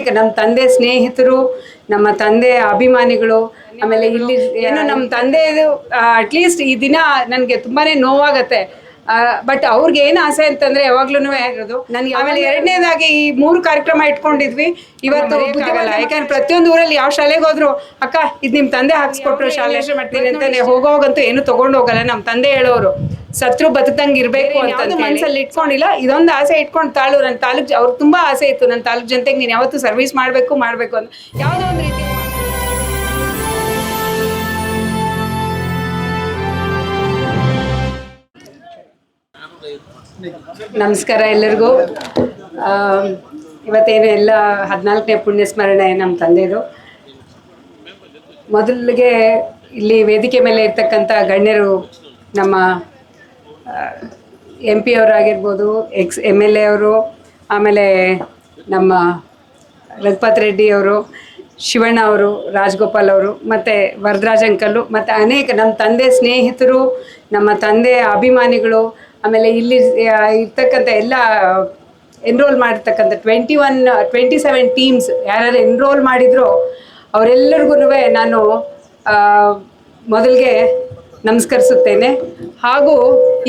ಅನೇಕ ನಮ್ಮ ತಂದೆ ಸ್ನೇಹಿತರು, ನಮ್ಮ ತಂದೆ ಅಭಿಮಾನಿಗಳು, ಆಮೇಲೆ ಇಲ್ಲಿ ಏನು ನಮ್ಮ ತಂದೆದು ಅಟ್ಲೀಸ್ಟ್ ಈ ದಿನ ನನಗೆ ತುಂಬಾನೇ ನೋವಾಗತ್ತೆ. ಬಟ್ ಅವ್ರಿಗೆ ಏನು ಆಸೆ ಅಂತಂದ್ರೆ ಯಾವಾಗ್ಲೂ ಇರೋದು ನನಗೆ. ಆಮೇಲೆ ಎರಡನೇದಾಗಿ ಈ 3 ಕಾರ್ಯಕ್ರಮ ಇಟ್ಕೊಂಡಿದ್ವಿ ಇವತ್ತು. ಆಗಲ್ಲ, ಯಾಕಂದ್ರೆ ಪ್ರತಿಯೊಂದು ಊರಲ್ಲಿ ಯಾವ ಶಾಲೆಗೆ ಹೋದ್ರು ಅಕ್ಕ ಇದು ನಿಮ್ಮ ತಂದೆ ಹಾಕ್ಸ್ಕೊಟ್ರು ಶಾಲೆ ಮಾಡ್ತೀನಿ ಅಂತಾನೆ ಹೋಗೋಗಂತೂ ಏನು ತಗೊಂಡು ಹೋಗಲ್ಲ. ನಮ್ಮ ತಂದೆ ಹೇಳೋರು ಸತ್ರು ಬದುಕಂಗೆ ಇರಬೇಕು ಅಂತ ಮನಸ್ಸಲ್ಲಿ ಇಟ್ಕೊಂಡಿಲ್ಲ. ಇದೊಂದು ಆಸೆ ಇಟ್ಕೊಂಡು ನನ್ನ ತಾಲೂಕ್ ಅವ್ರಿಗೆ ತುಂಬಾ ಆಸೆ ಇತ್ತು, ನನ್ನ ತಾಲೂಕ್ ಜನತೆಗೆ ನೀನು ಯಾವತ್ತೂ ಸರ್ವಿಸ್ ಮಾಡಬೇಕು ಅಂತ ಯಾವುದೋ ಒಂದು ರೀತಿ. ನಮಸ್ಕಾರ ಎಲ್ಲರಿಗೂ. ಇವತ್ತೇನು ಎಲ್ಲ 14ನೇ ಪುಣ್ಯ ಸ್ಮರಣೆ ನಮ್ಮ ತಂದೆದು. ಮೊದಲಿಗೆ ಇಲ್ಲಿ ವೇದಿಕೆ ಮೇಲೆ ಇರ್ತಕ್ಕಂಥ ಗಣ್ಯರು ನಮ್ಮ MP ಅವರಾಗಿರ್ಬೋದು, MLA ಅವರು, ಆಮೇಲೆ ನಮ್ಮ ರಘುಪತ್ ರೆಡ್ಡಿ ಅವರು, ಶಿವಣ್ಣ ಅವರು, ರಾಜಗೋಪಾಲ್ ಅವರು, ಮತ್ತು ವರದರಾಜ್ ಅಂಕಲ್ಲು, ಮತ್ತು ಅನೇಕ ನಮ್ಮ ತಂದೆ ಸ್ನೇಹಿತರು, ನಮ್ಮ ತಂದೆ ಅಭಿಮಾನಿಗಳು, ಆಮೇಲೆ ಇಲ್ಲಿ ಇರ್ತಕ್ಕಂಥ ಎಲ್ಲ ಎನ್ರೋಲ್ ಮಾಡಿರ್ತಕ್ಕಂಥ 27 ಟೀಮ್ಸ್ ಯಾರ್ಯಾರು ಎನ್ರೋಲ್ ಮಾಡಿದ್ರು ಅವರೆಲ್ಲರಿಗೂ ನಾನು ಮೊದಲಿಗೆ ನಮಸ್ಕರಿಸುತ್ತೇನೆ. ಹಾಗೂ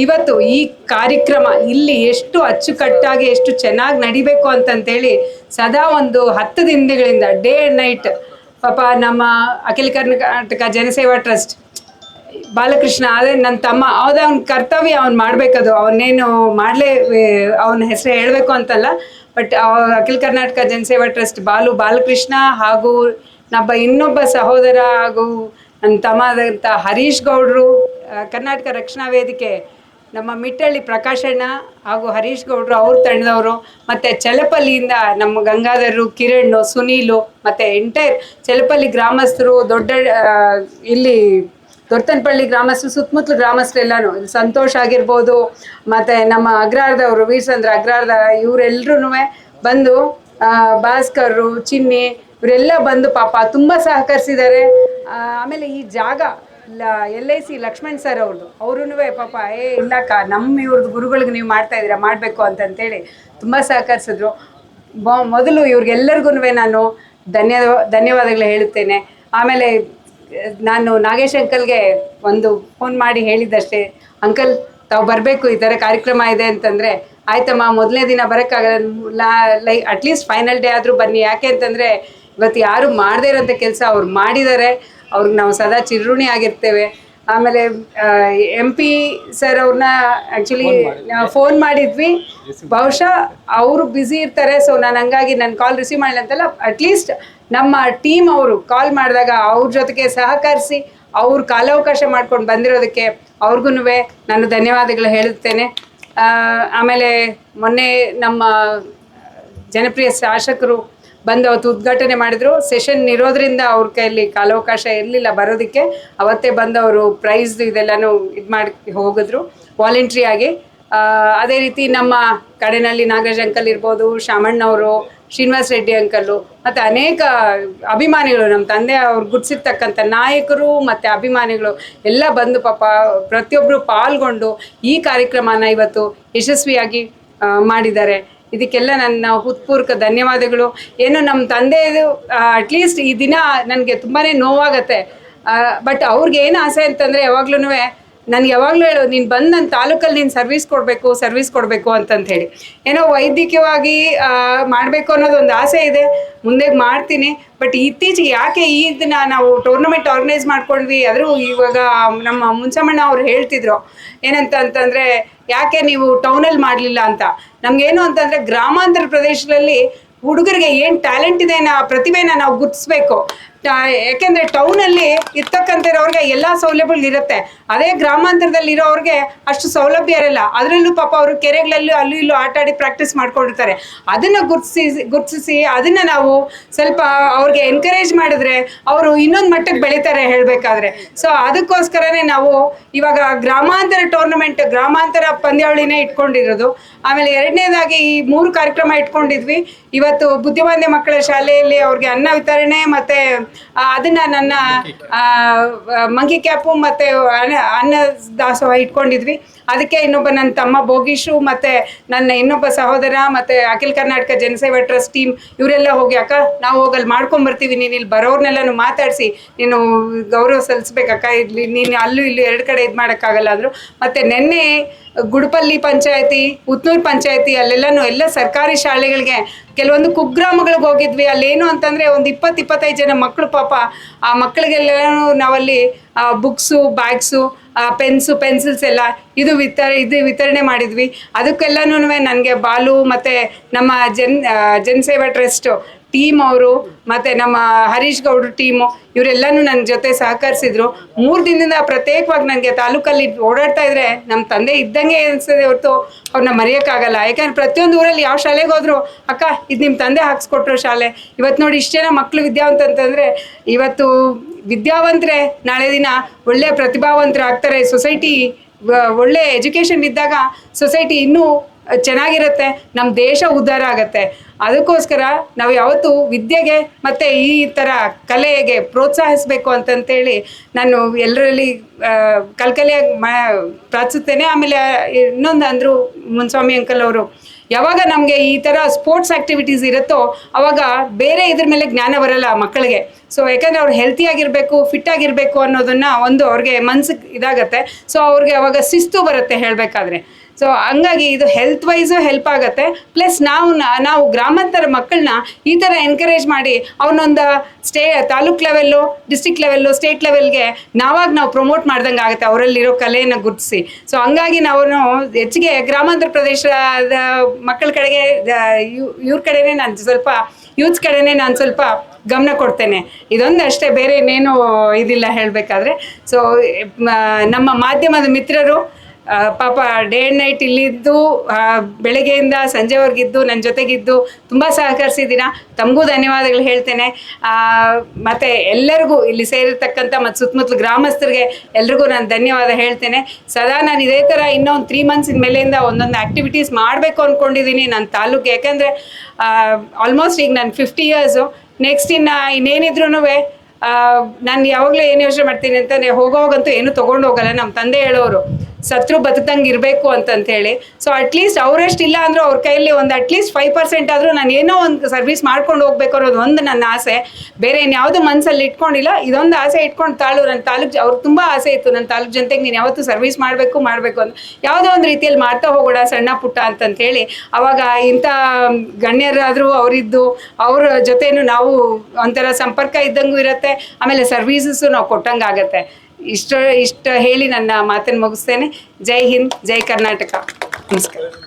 ಇವತ್ತು ಈ ಕಾರ್ಯಕ್ರಮ ಇಲ್ಲಿ ಎಷ್ಟು ಅಚ್ಚುಕಟ್ಟಾಗಿ ಎಷ್ಟು ಚೆನ್ನಾಗಿ ನಡಿಬೇಕು ಅಂತಂತೇಳಿ ಸದಾ ಒಂದು 10 ದಿನಗಳಿಂದ ಡೇ ಆ್ಯಂಡ್ ನೈಟ್ ಪಾಪ ನಮ್ಮ ಅಖಿಲ ಕರ್ನಾಟಕ ಜನಸೇವಾ ಟ್ರಸ್ಟ್ ಬಾಲಕೃಷ್ಣ ಅದೇ ನನ್ನ ತಮ್ಮ, ಅವ್ನು ಅವ್ನ ಕರ್ತವ್ಯ ಅವ್ನು ಮಾಡಬೇಕದು. ಅವನ್ನೇನು ಅವನ ಹೆಸರು ಹೇಳಬೇಕು ಅಂತಲ್ಲ, ಬಟ್ ಅಖಿಲ ಕರ್ನಾಟಕ ಜನಸೇವಾ ಟ್ರಸ್ಟ್ ಬಾಲಕೃಷ್ಣ ಹಾಗೂ ಇನ್ನೊಬ್ಬ ಸಹೋದರ ಹಾಗೂ ನನ್ನ ತಮ್ಮ ಆದಂಥ ಹರೀಶ್ ಗೌಡ್ರು, ಕರ್ನಾಟಕ ರಕ್ಷಣಾ ವೇದಿಕೆ ನಮ್ಮ ಮಿಟ್ಟಳ್ಳಿ ಪ್ರಕಾಶಣ್ಣ ಹಾಗೂ ಹರೀಶ್ ಗೌಡ್ರು ಅವ್ರ ತಂಡದವರು, ಮತ್ತು ಚಲಪಲ್ಲಿಯಿಂದ ನಮ್ಮ ಗಂಗಾಧರು, ಕಿರಣ್, ಸುನೀಲು, ಮತ್ತು ಎಂಟೈರ್ ಚಲಪಲ್ಲಿ ಗ್ರಾಮಸ್ಥರು, ಇಲ್ಲಿ ದೊಡ್ಡತನಪಳ್ಳಿ ಗ್ರಾಮಸ್ಥರು, ಸುತ್ತಮುತ್ತಲು ಗ್ರಾಮಸ್ಥರೆಲ್ಲನೂ, ಸಂತೋಷ್ ಆಗಿರ್ಬೋದು, ಮತ್ತು ನಮ್ಮ ಅಗ್ರಹಾರದವರು ವೀರಸಂದ್ರ ಅಗ್ರಹಾರದ ಇವರೆಲ್ಲರೂ ಬಂದು, ಭಾಸ್ಕರು, ಚಿನ್ನಿ ಇವರೆಲ್ಲ ಬಂದು ಪಾಪ ತುಂಬ ಸಹಕರಿಸಿದ್ದಾರೆ. ಆಮೇಲೆ ಈ ಜಾಗ LIC ಲಕ್ಷ್ಮಣ್ ಸರ್ ಅವ್ರದ್ದು ಪಾಪ ಇಲ್ಲಕ್ಕ ಇವ್ರದ್ದು ಗುರುಗಳಿಗೆ ನೀವು ಮಾಡ್ತಾಯಿದ್ದೀರಾ ಮಾಡಬೇಕು ಅಂತಂತೇಳಿ ತುಂಬ ಸಹಕರಿಸಿದ್ರು. ಮೊದಲು ಇವ್ರಿಗೆಲ್ಲರಿಗೂ ನಾನು ಧನ್ಯವಾದಗಳು ಹೇಳುತ್ತೇನೆ. ಆಮೇಲೆ ನಾನು ನಾಗೇಶ್ ಅಂಕಲ್ಗೆ ಒಂದು ಫೋನ್ ಮಾಡಿ ಹೇಳಿದ್ದಷ್ಟೇ, ಅಂಕಲ್ ತಾವು ಬರಬೇಕು, ಈ ಥರ ಕಾರ್ಯಕ್ರಮ ಇದೆ ಅಂತಂದರೆ ಆಯ್ತಮ್ಮ ಮೊದಲನೇ ದಿನ ಬರೋಕ್ಕಾಗಲ್ಲ, ಅಟ್ಲೀಸ್ಟ್ ಫೈನಲ್ ಡೇ ಆದರೂ ಬನ್ನಿ. ಯಾಕೆ ಅಂತಂದರೆ ಇವತ್ತು ಯಾರು ಮಾಡದೇ ಇರೋಂಥ ಕೆಲಸ ಅವ್ರು ಮಾಡಿದ್ದಾರೆ, ಅವ್ರಿಗೆ ನಾವು ಸದಾ ಚಿರಋಣಿ ಆಗಿರ್ತೇವೆ. ಆಮೇಲೆ MP ಸರ್ ಅವ್ರನ್ನ ಆ್ಯಕ್ಚುಲಿ ಫೋನ್ ಮಾಡಿದ್ವಿ, ಬಹುಶಃ ಅವರು ಬ್ಯುಸಿ ಇರ್ತಾರೆ. ಸೊ ನಾನು ಹಂಗಾಗಿ ನನ್ನ ಕಾಲ್ ರಿಸೀವ್ ಮಾಡಿಲ್ಲ ಅಂತಲ್ಲ, ಅಟ್ಲೀಸ್ಟ್ ನಮ್ಮ ಟೀಮ್ ಅವರು ಕಾಲ್ ಮಾಡಿದಾಗ ಅವ್ರ ಜೊತೆಗೆ ಸಹಕರಿಸಿ ಅವ್ರು ಕಾಲಾವಕಾಶ ಮಾಡ್ಕೊಂಡು ಬಂದಿರೋದಕ್ಕೆ ಅವ್ರಿಗೂ ನಾನು ಧನ್ಯವಾದಗಳು ಹೇಳುತ್ತೇನೆ. ಆಮೇಲೆ ಮೊನ್ನೆ ನಮ್ಮ ಜನಪ್ರಿಯ ಶಾಸಕರು ಬಂದು ಅವತ್ತು ಉದ್ಘಾಟನೆ ಮಾಡಿದ್ರು. ಸೆಷನ್ ಇರೋದ್ರಿಂದ ಅವ್ರ ಕೈಯಲ್ಲಿ ಕಾಲಾವಕಾಶ ಇರಲಿಲ್ಲ ಬರೋದಕ್ಕೆ. ಅವತ್ತೇ ಬಂದು ಅವರು ಪ್ರೈಸ್ ಇದೆಲ್ಲನೂ ಮಾಡಿ ಹೋಗಿದ್ರು ವಾಲಂಟ್ರಿ ಆಗಿ. ಅದೇ ರೀತಿ ನಮ್ಮ ಕಡೆನಲ್ಲಿ ನಾಗರಾಜ್ ಅಂಕಲ್ ಇರ್ಬೋದು, ಶಾಮಣ್ಣವರು, ಶ್ರೀನಿವಾಸ್ ರೆಡ್ಡಿ ಅಂಕಲ್ಲು, ಮತ್ತು ಅನೇಕ ಅಭಿಮಾನಿಗಳು, ನಮ್ಮ ತಂದೆ ಅವ್ರು ಗುರ್ಸಿರ್ತಕ್ಕಂಥ ನಾಯಕರು ಮತ್ತು ಅಭಿಮಾನಿಗಳು ಎಲ್ಲ ಬಂದು ಪಾಪ ಪ್ರತಿಯೊಬ್ಬರು ಪಾಲ್ಗೊಂಡು ಈ ಕಾರ್ಯಕ್ರಮನ ಇವತ್ತು ಯಶಸ್ವಿಯಾಗಿ ಮಾಡಿದ್ದಾರೆ. ಇದಕ್ಕೆಲ್ಲ ನನ್ನ ಹೃತ್ಪೂರ್ವಕ ಧನ್ಯವಾದಗಳು. ಏನು ನಮ್ಮ ತಂದೆದು ಅಟ್ಲೀಸ್ಟ್ ಈ ದಿನ ನನಗೆ ತುಂಬಾ ನೋವಾಗತ್ತೆ. ಬಟ್ ಅವ್ರಿಗೆ ಏನು ಆಸೆ ಅಂತಂದರೆ ಯಾವಾಗ್ಲೂ ನನಗೆ ಯಾವಾಗಲೂ ಹೇಳೋದು, ನೀನು ಬಂದು ನನ್ನ ತಾಲೂಕಲ್ಲಿ ನೀನು ಸರ್ವಿಸ್ ಕೊಡಬೇಕು ಅಂತಂತ ಹೇಳಿ. ಏನೋ ವೈದ್ಯಕೀಯವಾಗಿ ಮಾಡಬೇಕು ಅನ್ನೋದೊಂದು ಆಸೆ ಇದೆ, ಮುಂದೆ ಮಾಡ್ತೀನಿ. ಬಟ್ ಇತ್ತೀಚೆಗೆ ಯಾಕೆ ಈ ದಿನ ನಾವು ಟೂರ್ನಮೆಂಟ್ ಆರ್ಗನೈಸ್ ಮಾಡ್ಕೊಂಡ್ವಿ, ಆದರೂ ಇವಾಗ ನಮ್ಮ ಮುನ್ಸಮ್ಮಣ್ಣ ಅವ್ರು ಹೇಳ್ತಿದ್ರು ಏನಂತಂದರೆ ಯಾಕೆ ನೀವು ಟೌನಲ್ಲಿ ಮಾಡಲಿಲ್ಲ ಅಂತ. ನಮಗೇನು ಅಂತಂದರೆ ಗ್ರಾಮಾಂತರ ಪ್ರದೇಶದಲ್ಲಿ ಹುಡುಗರಿಗೆ ಏನು ಟ್ಯಾಲೆಂಟ್ ಇದೆ ಪ್ರತಿಭೆನ ನಾವು ಗುರ್ತಿಸ್ಬೇಕು. ಯಾಕೆಂದರೆ ಟೌನಲ್ಲಿ ಇರ್ತಕ್ಕಂಥವ್ರಿಗೆ ಎಲ್ಲ ಸೌಲಭ್ಯಗಳು ಇರುತ್ತೆ, ಅದೇ ಗ್ರಾಮಾಂತರದಲ್ಲಿ ಇರೋರಿಗೆ ಅಷ್ಟು ಸೌಲಭ್ಯ ಇರಲ್ಲ. ಅದರಲ್ಲೂ ಪಾಪ ಅವರು ಕೆರೆಗಳಲ್ಲಿ ಅಲ್ಲೂ ಇಲ್ಲೂ ಆಟ ಆಡಿ ಪ್ರಾಕ್ಟೀಸ್ ಮಾಡ್ಕೊಂಡಿರ್ತಾರೆ. ಅದನ್ನು ಗುರ್ತಿಸಿ ಅದನ್ನು ನಾವು ಸ್ವಲ್ಪ ಅವ್ರಿಗೆ ಎನ್ಕರೇಜ್ ಮಾಡಿದ್ರೆ ಅವರು ಇನ್ನೊಂದು ಮಟ್ಟಕ್ಕೆ ಬೆಳೀತಾರೆ ಹೇಳಬೇಕಾದ್ರೆ. ಸೊ ಅದಕ್ಕೋಸ್ಕರನೇ ನಾವು ಇವಾಗ ಗ್ರಾಮಾಂತರ ಟೂರ್ನಮೆಂಟ್, ಗ್ರಾಮಾಂತರ ಪಂದ್ಯಾವಳಿನೇ ಇಟ್ಕೊಂಡಿರೋದು. ಆಮೇಲೆ ಎರಡನೇದಾಗಿ ಈ 3 ಕಾರ್ಯಕ್ರಮ ಇಟ್ಕೊಂಡಿದ್ವಿ. ಇವತ್ತು ಬುದ್ಧಿಮಾಂದ್ಯ ಮಕ್ಕಳ ಶಾಲೆಯಲ್ಲಿ ಅವ್ರಿಗೆ ಅನ್ನ ವಿತರಣೆ, ಮತ್ತು ಅದನ್ನು ನನ್ನ ಮಂಕಿ ಕ್ಯಾಪು ಮತ್ತು ಅನ್ನ ದಾಸೋಹ ಇಟ್ಕೊಂಡಿದ್ವಿ. ಅದಕ್ಕೆ ಇನ್ನೊಬ್ಬ ನನ್ನ ತಮ್ಮ ಭೋಗೀಶು ಮತ್ತು ನನ್ನ ಇನ್ನೊಬ್ಬ ಸಹೋದರ ಮತ್ತು ಅಖಿಲ ಕರ್ನಾಟಕ ಜನಸೇವಾ ಟ್ರಸ್ಟ್ ಟೀಮ್ ಇವರೆಲ್ಲ ಹೋಗಿ ಅಕ್ಕ ನಾವು ಹೋಗಲ್ಲಿ ಮಾಡ್ಕೊಂಬರ್ತೀವಿ, ನೀನು ಇಲ್ಲಿ ಬರೋರ್ನೆಲ್ಲನೂ ಮಾತಾಡಿಸಿ ನೀನು ಗೌರವ ಸಲ್ಲಿಸ್ಬೇಕಕ್ಕ, ಇಲ್ಲಿ ನೀನು ಅಲ್ಲೂ ಇಲ್ಲೂ ಎರಡು ಕಡೆ ಇದು ಮಾಡೋಕ್ಕಾಗಲ್ಲ ಅಂದರು. ಮತ್ತು ನೆನ್ನೆ ಗುಡಪಲ್ಲಿ ಪಂಚಾಯತಿ, ಉತ್ನೂರು ಪಂಚಾಯತಿ ಅಲ್ಲೆಲ್ಲನೂ ಎಲ್ಲ ಸರ್ಕಾರಿ ಶಾಲೆಗಳಿಗೆ ಕೆಲವೊಂದು ಕುಗ್ರಾಮಗಳಿಗೆ ಹೋಗಿದ್ವಿ. ಅಲ್ಲೇನು ಅಂತಂದರೆ ಒಂದು 20-25 ಜನ ಮಕ್ಕಳು ಪಾಪ, ಆ ಮಕ್ಕಳಿಗೆಲ್ಲನೂ ನಾವಲ್ಲಿ ಬುಕ್ಸು, ಬ್ಯಾಗ್ಸು, ಪೆನ್ಸು, ಪೆನ್ಸಿಲ್ಸ್ ಎಲ್ಲ ಇದು ವಿತರಣೆ ಮಾಡಿದ್ವಿ. ಅದಕ್ಕೆಲ್ಲನೂ ನನಗೆ ಬಾಲು ಮತ್ತು ನಮ್ಮ ಜನಸೇವಾ ಟ್ರಸ್ಟು ಟೀಮ್ ಅವರು ಮತ್ತು ನಮ್ಮ ಹರೀಶ್ ಗೌಡ್ರು ಟೀಮು ಇವರೆಲ್ಲನೂ ನನ್ನ ಜೊತೆ ಸಹಕರಿಸಿದ್ರು. 3 ದಿನದಿಂದ ಪ್ರತ್ಯೇಕವಾಗಿ ನನಗೆ ತಾಲೂಕಲ್ಲಿ ಓಡಾಡ್ತಾ ಇದ್ರೆ ನಮ್ಮ ತಂದೆ ಇದ್ದಂಗೆ ಅನಿಸ್ತದೆ ಹೊರತು ಅವ್ರನ್ನ ಮರೆಯೋಕ್ಕಾಗಲ್ಲ. ಯಾಕಂದರೆ ಪ್ರತಿಯೊಂದು ಊರಲ್ಲಿ ಯಾವ ಶಾಲೆಗೆ ಹೋದ್ರು ಅಕ್ಕ ಇದು ನಿಮ್ಮ ತಂದೆ ಹಾಕ್ಸ್ಕೊಟ್ರು ಶಾಲೆ. ಇವತ್ತು ನೋಡಿ ಇಷ್ಟು ಜನ ಮಕ್ಕಳು ವಿದ್ಯಾವಂತ ಅಂತಂದರೆ, ಇವತ್ತು ವಿದ್ಯಾವಂತರೇ ನಾಳೆ ದಿನ ಒಳ್ಳೆಯ ಪ್ರತಿಭಾವಂತರು ಆಗ್ತಾರೆ. ಸೊಸೈಟಿ ಒಳ್ಳೆ ಎಜುಕೇಷನ್ ಇದ್ದಾಗ ಸೊಸೈಟಿ ಇನ್ನೂ ಚೆನ್ನಾಗಿರುತ್ತೆ, ನಮ್ಮ ದೇಶ ಉದ್ಧಾರ ಆಗುತ್ತೆ. ಅದಕ್ಕೋಸ್ಕರ ನಾವು ಯಾವತ್ತೂ ವಿದ್ಯೆಗೆ ಮತ್ತು ಈ ಥರ ಕಲೆಗೆ ಪ್ರೋತ್ಸಾಹಿಸಬೇಕು ಅಂತಂತೇಳಿ ನಾನು ಎಲ್ಲರಲ್ಲಿ ಕಲ್ಕಲೆಯಾಗಿ ಪ್ರಾರ್ಥಿಸ್ತೇನೆ. ಆಮೇಲೆ ಇನ್ನೊಂದು ಅಂದರು ಮುನ್ಸ್ವಾಮಿ ಅಂಕಲ್ ಅವರು, ಯಾವಾಗ ನಮಗೆ ಈ ಥರ ಸ್ಪೋರ್ಟ್ಸ್ ಆ್ಯಕ್ಟಿವಿಟೀಸ್ ಇರುತ್ತೋ ಆವಾಗ ಬೇರೆ ಇದ್ರ ಮೇಲೆ ಜ್ಞಾನ ಬರಲ್ಲ ಮಕ್ಕಳಿಗೆ. ಸೊ ಯಾಕಂದರೆ ಅವ್ರು ಹೆಲ್ತಿಯಾಗಿರಬೇಕು, ಫಿಟ್ಟಾಗಿರಬೇಕು ಅನ್ನೋದನ್ನು ಒಂದು ಅವ್ರಿಗೆ ಮನ್ಸಿಗೆ ಇದಾಗತ್ತೆ. ಸೊ ಅವ್ರಿಗೆ ಅವಾಗ ಶಿಸ್ತು ಬರುತ್ತೆ ಹೇಳಬೇಕಾದ್ರೆ. ಸೊ ಹಂಗಾಗಿ ಇದು ಹೆಲ್ತ್ ವೈಸು ಹೆಲ್ಪ್ ಆಗುತ್ತೆ. ಪ್ಲಸ್ ನಾವು ಗ್ರಾಮಾಂತರ ಮಕ್ಕಳನ್ನ ಈ ಥರ ಎನ್ಕರೇಜ್ ಮಾಡಿ ಅವನೊಂದು taluk level, district level, state ಲೆವೆಲ್ಗೆ ನಾವು ಪ್ರಮೋಟ್ ಮಾಡ್ದಂಗೆ ಆಗುತ್ತೆ ಅವರಲ್ಲಿರೋ ಕಲೆಯನ್ನು ಗುರುತಿಸಿ. ಸೊ ಹಂಗಾಗಿ ನಾವು ಹೆಚ್ಚಿಗೆ ಗ್ರಾಮಾಂತರ ಪ್ರದೇಶದ ಮಕ್ಕಳ ಕಡೆಗೆ ಇವ್ರ ಕಡೆನೇ ನಾನು ಸ್ವಲ್ಪ ಯೂತ್ಸ್ ಕಡೆನೇ ನಾನು ಸ್ವಲ್ಪ ಗಮನ ಕೊಡ್ತೇನೆ. ಇದೊಂದು ಅಷ್ಟೇ, ಬೇರೆ ಇನ್ನೇನು ಇದಿಲ್ಲ ಹೇಳಬೇಕಾದ್ರೆ. ಸೊ ನಮ್ಮ ಮಾಧ್ಯಮದ ಮಿತ್ರರು ಪಾಪ ಡೇ ಆ್ಯಂಡ್ ನೈಟ್ ಇಲ್ಲಿದ್ದು ಬೆಳಗ್ಗೆಯಿಂದ ಸಂಜೆವರೆಗಿದ್ದು ನನ್ನ ಜೊತೆಗಿದ್ದು ತುಂಬ ಸಹಕರಿಸಿದ್ದೀರಾ. ತಮಗೂ ಧನ್ಯವಾದಗಳು ಹೇಳ್ತೇನೆ. ಮತ್ತು ಎಲ್ಲರಿಗೂ ಇಲ್ಲಿ ಸೇರಿರ್ತಕ್ಕಂಥ ಮತ್ತು ಸುತ್ತಮುತ್ತಲು ಗ್ರಾಮಸ್ಥರಿಗೆ ಎಲ್ರಿಗೂ ನಾನು ಧನ್ಯವಾದ ಹೇಳ್ತೇನೆ. ಸದಾ ನಾನು ಇದೇ ಥರ ಇನ್ನೊಂದು 3 ಮಂತ್ಸ್ ಮೇಲೆಯಿಂದ ಒಂದೊಂದು ಆ್ಯಕ್ಟಿವಿಟೀಸ್ ಮಾಡಬೇಕು ಅಂದ್ಕೊಂಡಿದ್ದೀನಿ ನನ್ನ ತಾಲೂಕು. ಯಾಕೆಂದರೆ ಆಲ್ಮೋಸ್ಟ್ ಈಗ ನಾನು 50 ಇಯರ್ಸು. ನೆಕ್ಸ್ಟ್ ಇನ್ನೇನಿದ್ರೂ ನಾನು ಯಾವಾಗಲೂ ಏನು ಯೋಚನೆ ಮಾಡ್ತೀನಿ ಅಂತಂದರೆ ಹೋಗೋವಾಗಂತೂ ಏನೂ ತೊಗೊಂಡು ಹೋಗಲ್ಲ. ನಮ್ಮ ತಂದೆ ಹೇಳೋರು ಸತ್ರು ಬದುಕಂಗೆ ಇರಬೇಕು ಅಂತಂತೇಳಿ. ಸೊ ಅಟ್ಲೀಸ್ಟ್ ಅವರಷ್ಟು ಇಲ್ಲ ಅಂದರೂ ಅವ್ರ ಕೈಯಲ್ಲಿ ಒಂದು ಅಟ್ಲೀಸ್ಟ್ 5% ಆದರೂ ನಾನು ಏನೋ ಒಂದು ಸರ್ವಿಸ್ ಮಾಡ್ಕೊಂಡು ಹೋಗ್ಬೇಕು ಅನ್ನೋದು ಒಂದು ನನ್ನ ಆಸೆ. ಬೇರೆ ಇನ್ಯಾವುದು ಮನಸ್ಸಲ್ಲಿ ಇಟ್ಕೊಂಡಿಲ್ಲ, ಇದೊಂದು ಆಸೆ ಇಟ್ಕೊಂಡು ನನ್ನ ತಾಲೂಕು ಅವ್ರಿಗೆ ತುಂಬ ಆಸೆ ಇತ್ತು, ನನ್ನ ತಾಲೂಕು ಜನತೆಗೆ ನೀನು ಯಾವತ್ತೂ ಸರ್ವಿಸ್ ಮಾಡಬೇಕು ಅಂತ ಯಾವುದೋ ಒಂದು ರೀತಿಯಲ್ಲಿ ಮಾಡ್ತಾ ಹೋಗೋಣ ಸಣ್ಣ ಪುಟ್ಟ ಅಂತಂತೇಳಿ. ಆವಾಗ ಇಂಥ ಗಣ್ಯರಾದರೂ ಅವರಿದ್ದು ಅವ್ರ ಜೊತೆನೂ ನಾವು ಒಂಥರ ಸಂಪರ್ಕ ಇದ್ದಂಗೂ ಇರುತ್ತೆ. ಆಮೇಲೆ ಸರ್ವೀಸಸ್ಸು ನಾವು ಕೊಟ್ಟಂಗೆ ಆಗುತ್ತೆ. ಇಷ್ಟು ಹೇಳಿ ನನ್ನ ಮಾತನ್ನು ಮುಗಿಸ್ತೇನೆ. ಜೈ ಹಿಂದ್, ಜೈ ಕರ್ನಾಟಕ. ನಮಸ್ಕಾರ.